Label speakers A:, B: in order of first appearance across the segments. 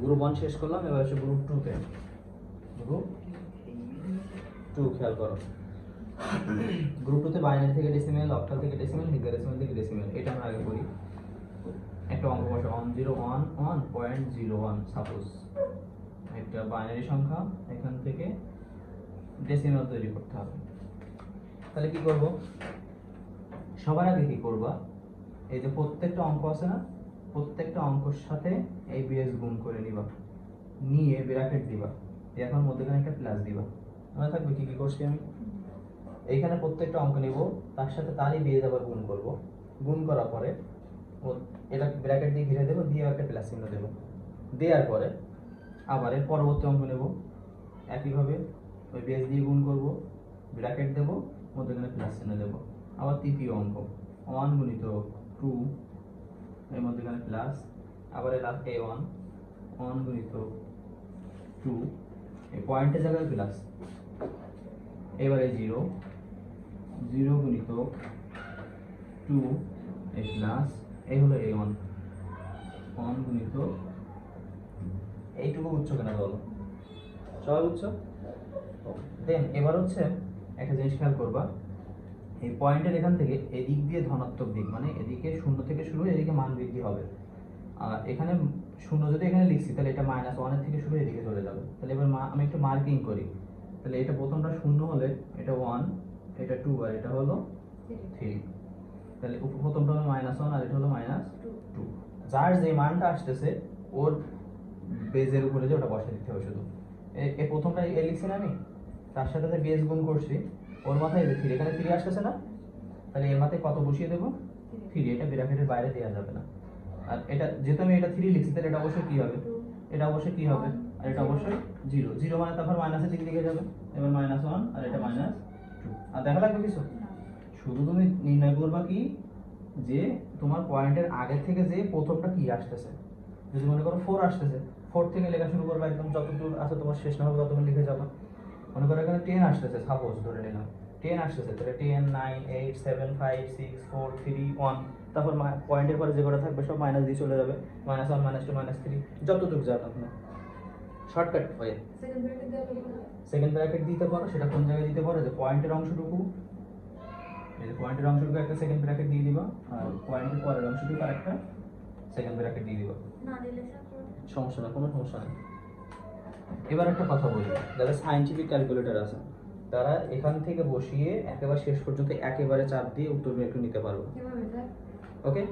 A: Group 1 শেষ করলাম, এবার হচ্ছে গ্রুপ 2 তে। গ্রুপ 2 খেয়াল করো। গ্রুপ 2 তে বাইনারি থেকে ডেসিমেল, অক্টাল থেকে ডেসিমেল, হেক্সাডেসিমেল থেকে ডেসিমেল। এটা আমরা আগে করি। একটা অঙ্ক বসে 1011.01 সাপোজ একটা বাইনারি সংখ্যা, এখান থেকে ডেসিমেল তৈরি করতে হবে। তাহলে কি করব? সবার আগে কি করবা, এই যে প্রত্যেকটা অঙ্ক আছে না, প্রত্যেকটা অঙ্কের সাথে এই বিএস গুণ করে নিবা, নিয়ে ব্র্যাকেট দিবা, এখন মধ্যখানে একটা প্লাস দিবা। মনে থাকবে কি কি করছি আমি? এইখানে প্রত্যেকটা অঙ্ক নিব, তার সাথে তারই বিএস আবার গুণ করব, গুণ করার পরে এটা ব্র্যাকেট দিয়ে ঘিরে দেবো, দিয়ে একটা প্লাস চিহ্ন দেবো। দেওয়ার পরে আবার এর পরবর্তী অঙ্ক নেব, একইভাবে ওই বিএস দিয়ে গুণ করব, ব্র্যাকেট দেবো, মধ্যখানে প্লাস চিহ্ন দেবো। আবার তৃতীয় অঙ্ক 1 গুণিত 2, এর মধ্যখানে প্লাস, আবার এর লাস্ট a1 1 গুণিত 2, এই পয়েন্টের জায়গায় প্লাস, এবারে 0 0 গুণিত 2, এই প্লাস, এই হলো a1 1 গুণিত, এইটুকু বুঝছো কেন বলো? সবাই বুঝছো? দেন এবার হচ্ছে একটা জিনিস খেয়াল করবা, এই পয়েন্টের এখান থেকে এদিক দিয়ে ধনাত্মক দিক, মানে এদিকে 0 থেকে শুরু, এদিকে মান বৃদ্ধি হবে। আর এখানে 0 যদি এখানে লিখছি, তাহলে এটা -1 এর থেকে শুরু, এদিকে চলে যাবে। তাহলে এবার আমি একটু মার্কিং করি। তাহলে এটা প্রথমটা 0 হলে এটা 1, এটা 2, আর এটা হলো 3। তাহলে প্রথমটা হলো -1 আর এটা হলো -2। যার যে মানটা আসতেছে ওর বেজের উপরে যে ওটা বসিয়ে দিতে হবে শুধু। এই প্রথমটা এ লিখছি না আমি, তার সাথে যে বেজ গুণ করছি, ওর মাথায় 3, এখানে 3 আসতেছে না, তাহলে এর মাথায় কত বসিয়ে দেবো? 3। এটা ব্র্যাকেটের বাইরে দেওয়া যাবে না। আর এটা যেহেতু আমি এটা 3 লিখছি, তাহলে এটা অবশ্যই কি হবে? এটা অবশ্যই কি হবে? আর এটা অবশ্যই 0। 0 মানে তারপর মাইনাসের দিকে দিকে যাবে, এবার -1 আর এটা -2। আর দেখা লাগবে কিছু? শুধু তুমি নির্ণয় করবা কি, যে তোমার পয়েন্টের আগে থেকে যে প্রথমটা কি আসতেছে। যদি মনে করো 4 আসতেছে, 4 থেকে লেখা শুরু করবা, একদম যতদূর আছে তোমার শেষ না হবে ততক্ষণ লিখে যাবা। মনে করো এখানে 10 আসতেছে, সাপোজ ধরে নিলাম 10 আসতেছে, তাহলে 10 9 8 7 5 6 4 3 1, তারপর পয়েন্টের পরে যে কটা থাকবে সব মাইনাস দিয়ে চলে যাবে, -1 -2 -3 যতটুকু যাবে আপনার শর্টকাট হয়ে। সেকেন্ড ব্র্যাকেট দিতে পারো, সেটা কোন জায়গায় দিতে পারো? যে পয়েন্টের অংশটুকু, এই যে পয়েন্টের অংশটুকু একটা সেকেন্ড ব্র্যাকেট দিয়ে দিবা, আর পয়েন্টের পরের অংশটুকু আরেকটা সেকেন্ড ব্র্যাকেট দিয়ে দিবা। সমস্যা না, কোনো সমস্যা নেই। এবার একটা কথা বলি, যারা সায়েন্টিফিক ক্যালকুলেটর আছে তারা এখান থেকে বসিয়ে একেবারে শেষ পর্যন্ত একেবারে চাপ দিয়ে উত্তর একটু নিতে পারবে। ওকে?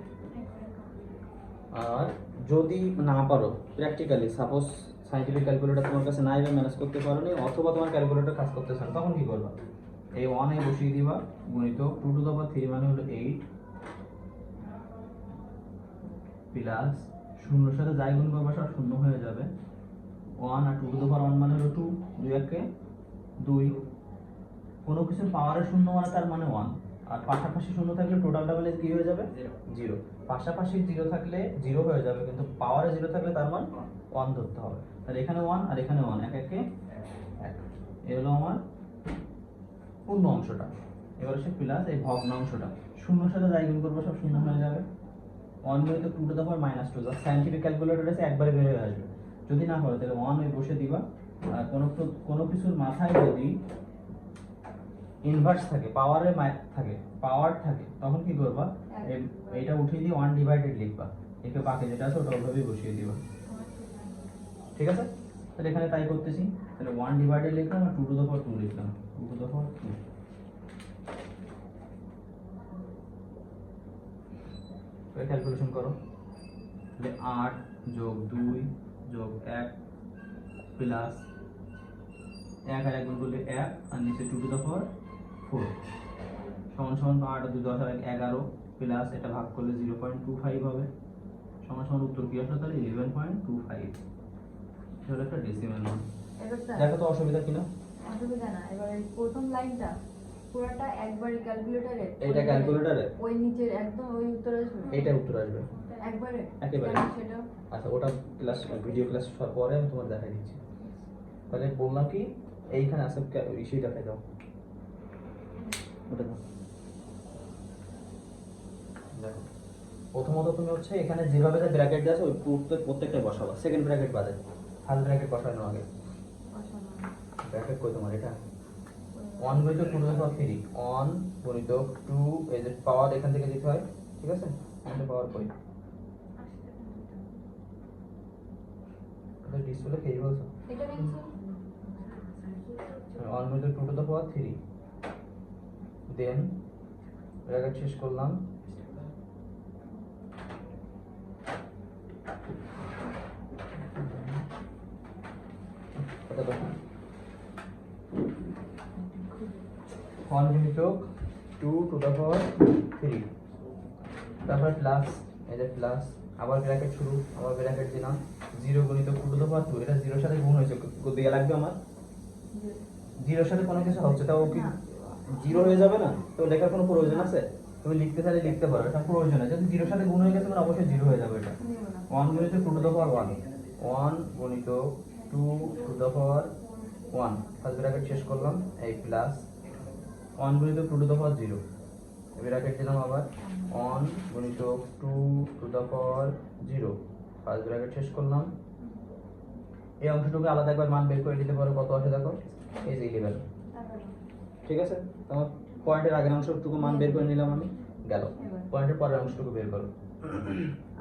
A: আর যদি না পারো প্র্যাকটিক্যালি, সাপোজ সায়েন্টিফিক ক্যালকুলেটর তোমার কাছে নাই বা ম্যানেজ করতে পারো নি, অথবা তোমার ক্যালকুলেটর কাজ করতেছে না, তখন কি করবা? এই 1 এ বসিয়ে দিবা, গুণিত 2 টু দ্য পাওয়ার 3 মানে হলো 8, প্লাস 0 সাথে যাই গুণ করবা সব 0 হয়ে যাবে, 1 আর 2 টু দ্য পাওয়ার 1 মানে হলো 2, 2 একে 2। কোনো কিছুর পাওয়ারে 0 মানে তার মানে 1, আর পাশাপাশি 0 থাকলে টোটালটা মানে কি হয়ে যাবে? 0। পাশাপাশি 0 থাকলে 0 হয়ে যাবে, কিন্তু পাওয়ারে 0 থাকলে তার মান 1 ধরতে হবে। তাহলে এখানে 1 আর এখানে 1, এক একে 1। এই হলো আমার পূর্ণ অংশটা। এবার হচ্ছে প্লাস এই ভগ্নাংশটা, 0 সাথে যাই গুণ করবো সব 0 হয়ে যাবে, 1 গুণিত 2 টু দ্য পাওয়ার -2। যা সায়েন্টিফিক ক্যালকুলেটর আছে একবারে বের হয়ে আসবে। যদি না করো তাহলে 1 বসে দিবা, আর কোনো কিছুর মাথায় যদি ইনভার্স থাকে, পাওয়ারের থাকে, পাওয়ার থাকে, তখন কি করবা? এইটা উঠিয়ে দিয়ে 1 ডিভাইডেড লিখবা, একে বাকি যেটা আছে ওটা ওইভাবেই বসিয়ে দিবা। ঠিক আছে? তাহলে এখানে তাই করতেছি। তাহলে 1 ডিভাইডেড লিখলাম আর 2 টু দ্য পাওয়ার 2 লিখলাম, 2 টু দ্য পাওয়ার 2। তাহলে ক্যালকুলেশন করো। তাহলে 8 যোগ 2 যোগ 1 প্লাস 1 আর 1 গুণ করলে 1, আর নিচে 2 টু দ্য পাওয়ার 4 সমান সমান 8 আর 2 10 আর 11 প্লাস এটা ভাগ করলে 0.25 হবে, সমান সমান উত্তর কি আসলো? তাহলে 11.25। এটা হলো একটা ডেসিমাল মান। দেখো তো অসুবিধা কিনা?
B: অসুবিধা না। এবার এই প্রথম লাইনটা পুরোটা একবারই ক্যালকুলেটরে,
A: এটা ক্যালকুলেটরে
B: ওই নিচে একদম ওই উত্তর আসবে,
A: এটা উত্তর আসবে
B: একবারে
A: একেবারে।
B: সেটা
A: আচ্ছা, ওটা ক্লাস ভিডিও ক্লাস পরে আমি তোমার দেখাই দিচ্ছি। তাহলে বললাম কি, এইখানে আছে ইস্যু দেখাই দাও, ওটা দাও, দেখো প্রথমত তুমি হচ্ছে এখানে যেভাবে ব্র্যাকেট দেওয়া আছে ওই প্রত্যেকটাই বসাবা, সেকেন্ড ব্র্যাকেট বাদে, ফার্স্ট ব্র্যাকেট বসানো আগে। ব্র্যাকেট কই তোমার এটা? 1 গুণিত 2 টু দ্য পাওয়ার 3, 1 গুণিত 2, এই যে পাওয়ার এখান থেকে দিতে হয়, ঠিক আছে? এটা পাওয়ার কই? এটা ডিসপ্লে কে বলছো?
B: এটা লিখছি
A: 1 গুণিত 2 to the power 3, then bracket শেষ করলাম, কত দেখো 1 গুণিত 2 টু দ্য পাওয়ার 3, তারপর প্লাস, এই যে প্লাস, আবার ব্র্যাকেট শুরু, আবার ব্র্যাকেট দিলাম, 0 গুণিত 2 টু দ্য পাওয়ার 2, এটা 0 এর সাথে গুণ হয়েছে, দেয়া লাগবে আমার 0 এর সাথে কোনো কিছু হচ্ছে, তাও কি 0 হয়ে যাবে না? তো লেখার কোনো প্রয়োজন আছে? তুমি লিখতে চাইলে লিখতে পারো, এটা প্রয়োজন আছে, যদি 0 এর সাথে গুণ হয়ে গেছে মানে অবশ্যই 0 হয়ে যাবে এটা। 1 গুণিত 2 টু দ্য পাওয়ার 1, 1 গুণিত 2 to the power 1, first bracket শেষ করলাম, এই প্লাস 1 গুণিত 2 টু দ্য পাওয়ার 0, ব্র্যাকেট দিলাম আবার 1 গুণিত 2 to the power 0, first bracket শেষ করলাম। এই অংশটুকু আলাদা একবার মান বের করে দিতে পারো, কত আসে দেখো, এই যে 11, ঠিক আছে? তোমার পয়েন্টের আগের অংশটুকু মান বের করে নিলাম আমি, গেল। পয়েন্টের পরের অংশটুকু বের করো,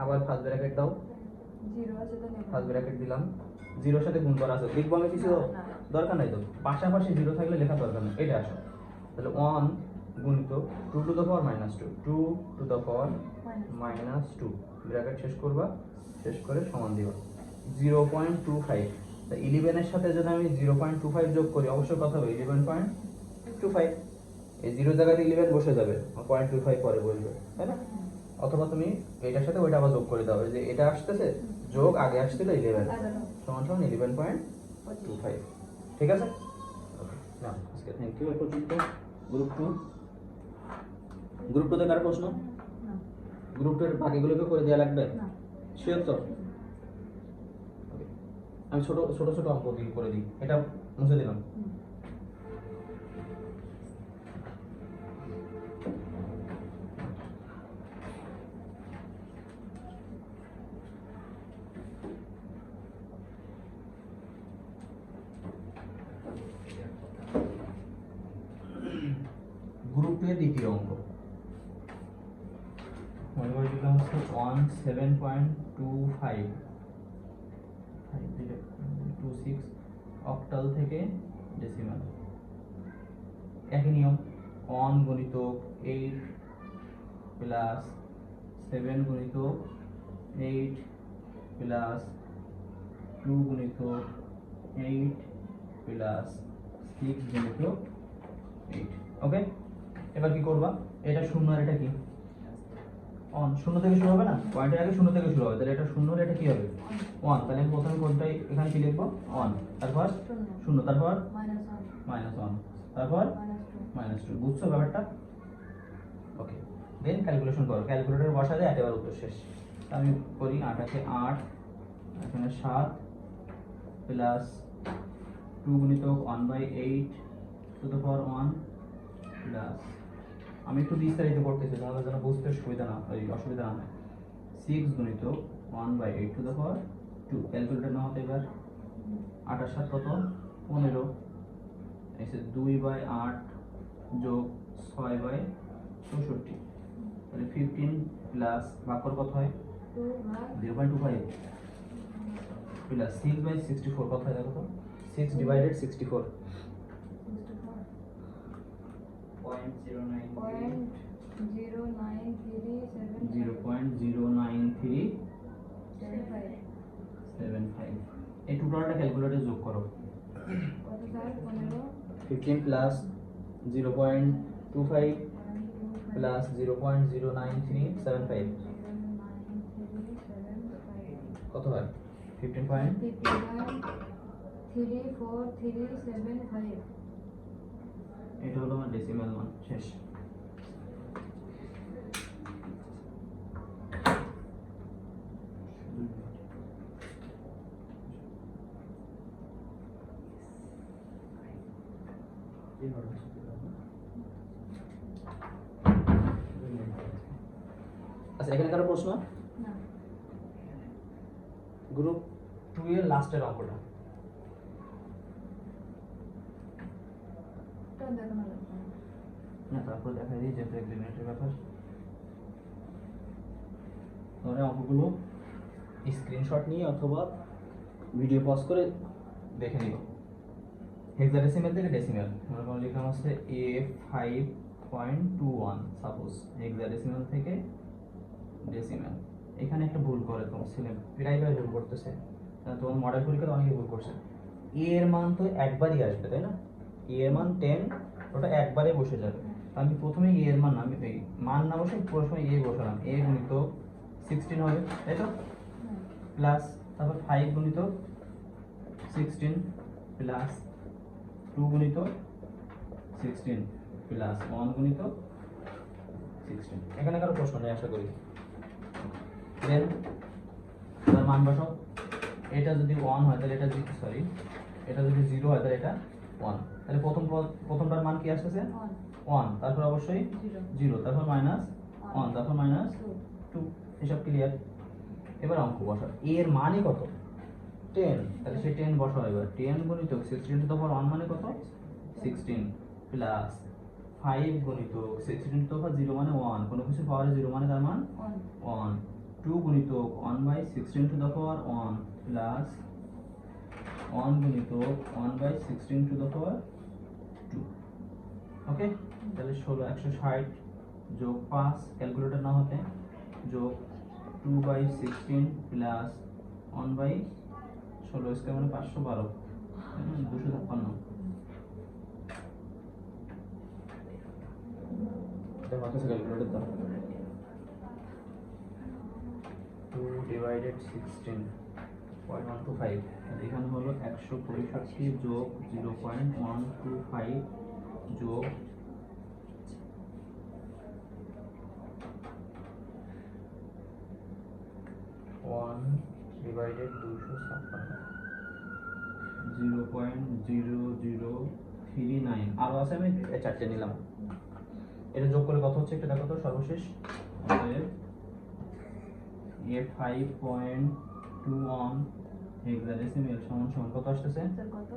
A: আবার ফার্স্ট ব্র্যাকেট দাও,
B: 0 আছে তো নেব
A: ফার্স্ট ব্র্যাকেট দিলাম, 0 এর সাথে গুণ করা আছে, লিখবো আমি কিছু দরকার নাই তো, পাশাপাশি 0 থাকলে লেখা দরকার নেই, এটা আসো। তাহলে 1 গুণিত 2 to the power -2, 2 to the power -2, bracket শেষ করবা, শেষ করে সমান দিবা 0.25। তা 11 এর সাথে যদি আমি 0.25 যোগ করি অবশ্যই কত হবে? 11.25। এই 0 জায়গাতে 11 বসে যাবে, 0.25 পরে বসবে, তাই না? অথবা তুমি এটার সাথে ওইটা আবার যোগ করে দাও, এই যে এটা আসতেছে যোগ আগে আসছিল 11 সমান সমান 11.25, ঠিক আছে? না আজকে থ্যাংক ইউ। এরপর গ্রুপ 2 তে কার প্রশ্ন?
B: না
A: গ্রুপ 2 এর বাকিগুলোকে করে দেওয়া লাগবে,
B: না
A: শিওর তো? আমি ছোট ছোট ছোট অঙ্ক করে দিই, এটা মুছে দিলাম। গ্রুপ 2 এর দ্বিতীয় অঙ্ক মনে করে দিলাম হচ্ছে 17.25 26 অক্টাল থেকে ডেসিমাল। একই নিয়ম, 1 গুণিত 8 প্লাস 7 গুণিত 8 প্লাস 2 গুণিত 8 প্লাস 6 গুণিত 8, ওকে? এবার কি করবা? এটা শূন্য আর এটা কি? অন, শূন্য থেকে শুরু হবে না, পয়েন্টের আগে শূন্য থেকে শুরু হবে, তাহলে এটা শূন্য আর এটা কি হবে? 1, তাহলে আমি প্রথমে কোনটাই এখানে কি লিখবো? 1, তারপর শূন্য, তারপর -1, তারপর -2, বুঝছো ব্যাপারটা? ওকে, দেন ক্যালকুলেশন করো, ক্যালকুলেটর বসালে একেবারে উত্তর শেষ। আমি করি 8 আছে 8, এখানে 7 প্লাস 2 গুণিত 1/8 টু দ্য পাওয়ার 1 প্লাস, আমি একটু বিস্তারিত করতেছি তোমাদের যেন বুঝতে সুবিধা না হয়, অসুবিধা না হয়, 6 গুণিত 1/8 টু দ্য পাওয়ার 2, ক্যালকুলেটর না হতে এবার 8 আর 7 কত? 15, এসে 2/8 যোগ 6/64, তাহলে 15 প্লাস ভাগফল কত হয়? 0.25 প্লাস 6/64 কত হয় দেখো তো? 6 ডিভাইডেড 64, 0.09375। এই টোটালটা ক্যালকুলেটরে যোগ করো, 15 প্লাস 0.25 প্লাস 0.09375 কত হয়?
B: 15.3437
A: এটা হলো আমার ডেসিমাল মান, শেষ। আচ্ছা এখানে কারো প্রশ্ন?
B: না
A: গ্রুপ 2 এর লাস্টের অঙ্কটা
B: এটা দেখানো লাগবে না।
A: না, তারপর দেখা যায় যে এগ্রিমেন্টের ব্যাপার। তোমরা অঙ্কগুলো স্ক্রিনশট নিয়ে অথবা ভিডিও পজ করে দেখে নিও। হেক্সাডেসিমাল থেকে ডেসিমাল মনে করো লিখলাম হচ্ছে A5.21 সাপোজ হেক্সাডেসিমাল থেকে ডেসিমাল। এখানে একটা ভুল করে তোমার ছেলে প্রায় ভুল করতেছে, তোমার মডেল পরীক্ষাতে অনেকে ভুল করছে। এ এর মান তো একবারই আসবে তাই না, এ এর মান 10, ওটা একবারে বসে যাবে। তো আমি প্রথমে এ এর মান আমি এই মান না বসে পুরো সময় এ বসালাম, এ গুণিত 16 হবে তাই তো, প্লাস তারপর 5 গুণিত 16 প্লাস 2 গুণিত 16 প্লাস 1 গুণিত 16। এখানে কারো প্রশ্ন নেই আশা করি। দেন তার মান বসাও। এটা যদি 1 হয় তাহলে এটা সরি এটা যদি 0 হয় তাহলে এটা 1। তাহলে প্রথমটার মান কি আসতেছে 1, তারপর অবশ্যই 0, তারপর মাইনাস 1, তারপর মাইনাস 2। এসব ক্লিয়ার? এবার অঙ্ক বসাও। এ এর মানে কত? 10, তাহলে সে 10 বসাও। এবার 10 গুণিত 16 টু দ্য পাওয়ার 1 মানে কত? 16 প্লাস 5 গুণিত 16 টু দ্য পাওয়ার 0 মানে 1, কোনো কিছু পাওয়ারে 0 মানে তার মান 1। 2 গুণিত 1/16 টু দ্য পাওয়ার 1 প্লাস 1 গুণিত 1/16 টু দ্য পাওয়ার 2। ওকে, তাহলে 160 যোগ 5 ক্যালকুলেটর না হতে যোগ 2/16 প্লাস 1/16 স্কয়ার মানে 512, 256। এটা আমার কাছে ক্যালকুলেটর দাও। 2 ডিভাইডেড 16.125, এখানে হলো 165 যোগ 0.125 যোগ 1 ডিভাইডেড 256, 0.0039 আরো আছে, আমি চারটে নিলাম। এটা যোগ করে কত হচ্ছে একটা দেখো তো সর্বশেষ। A5.21 হেক্সাডেসিমাল সমান সমান কত আসতেছে?
B: স্যার কত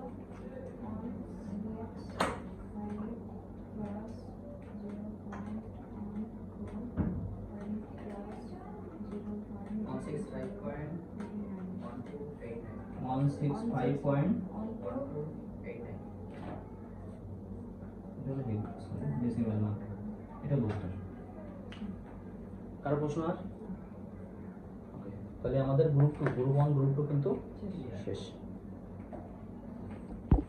A: 165.1289 ডেসিমাল মান, এটা বুঝতে। কারো প্রশ্ন আর? তাহলে আমাদের গ্রুপ 1 গ্রুপ 2 কিন্তু শেষ।